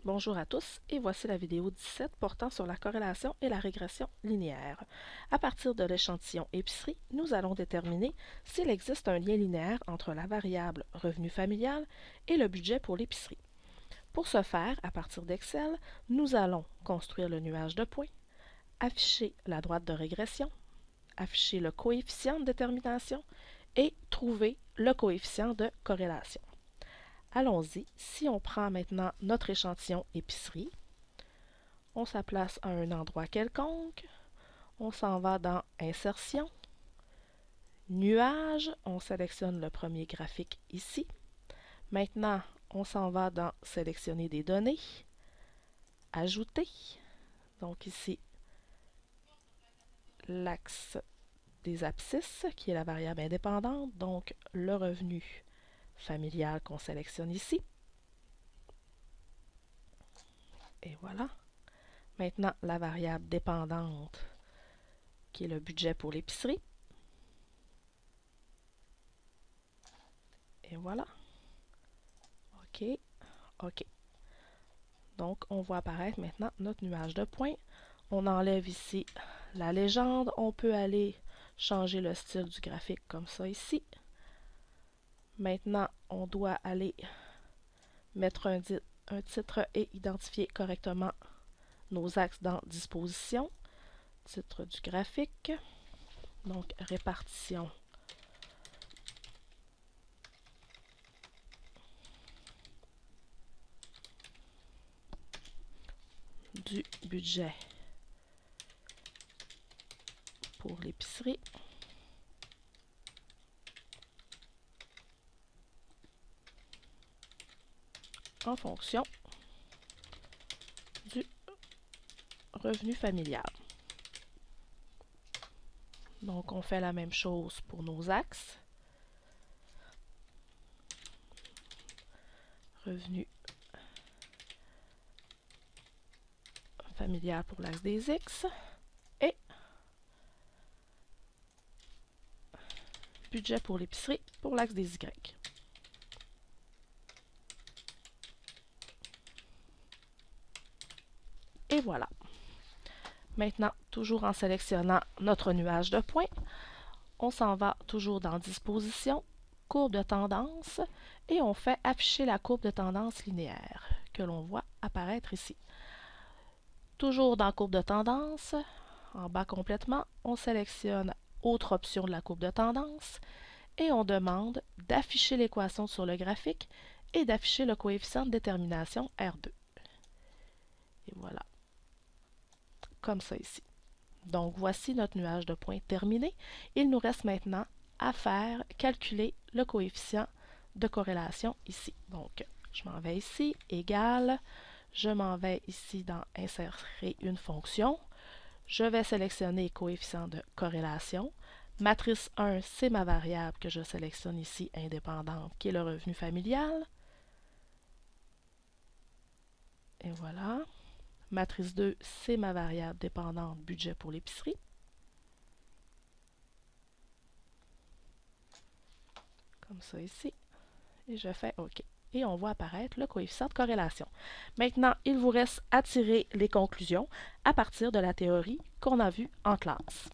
Bonjour à tous et voici la vidéo 17 portant sur la corrélation et la régression linéaire. À partir de l'échantillon épicerie, nous allons déterminer s'il existe un lien linéaire entre la variable revenu familial et le budget pour l'épicerie. Pour ce faire, à partir d'Excel, nous allons construire le nuage de points, afficher la droite de régression, afficher le coefficient de détermination et trouver le coefficient de corrélation. Allons-y, si on prend maintenant notre échantillon épicerie, on se place à un endroit quelconque, on s'en va dans Insertion, Nuage, on sélectionne le premier graphique ici. Maintenant, on s'en va dans Sélectionner des données, Ajouter, donc ici l'axe des abscisses qui est la variable indépendante, donc le revenu familial qu'on sélectionne ici. Et voilà. Maintenant, la variable dépendante, qui est le budget pour l'épicerie. Et voilà. OK. OK. Donc, on voit apparaître maintenant notre nuage de points. On enlève ici la légende. On peut aller changer le style du graphique comme ça ici. Maintenant, on doit aller mettre un titre et identifier correctement nos axes dans Disposition. Titre du graphique. Donc, répartition du budget pour l'épicerie. En fonction du revenu familial. Donc, on fait la même chose pour nos axes. Revenu familial pour l'axe des X et budget pour l'épicerie pour l'axe des Y. Et voilà. Maintenant, toujours en sélectionnant notre nuage de points, on s'en va toujours dans Disposition, courbe de tendance, et on fait afficher la courbe de tendance linéaire que l'on voit apparaître ici. Toujours dans courbe de tendance, en bas complètement, on sélectionne Autre option de la courbe de tendance et on demande d'afficher l'équation sur le graphique et d'afficher le coefficient de détermination R2. Et voilà. Comme ça ici. Donc, voici notre nuage de points terminé. Il nous reste maintenant à faire calculer le coefficient de corrélation ici. Donc, je m'en vais ici, égal, je m'en vais ici dans Insérer une fonction. Je vais sélectionner coefficient de corrélation. Matrice 1, c'est ma variable que je sélectionne ici, indépendante, qui est le revenu familial. Et voilà. Matrice 2, c'est ma variable dépendante budget pour l'épicerie. Comme ça ici. Et je fais OK. Et on voit apparaître le coefficient de corrélation. Maintenant, il vous reste à tirer les conclusions à partir de la théorie qu'on a vue en classe.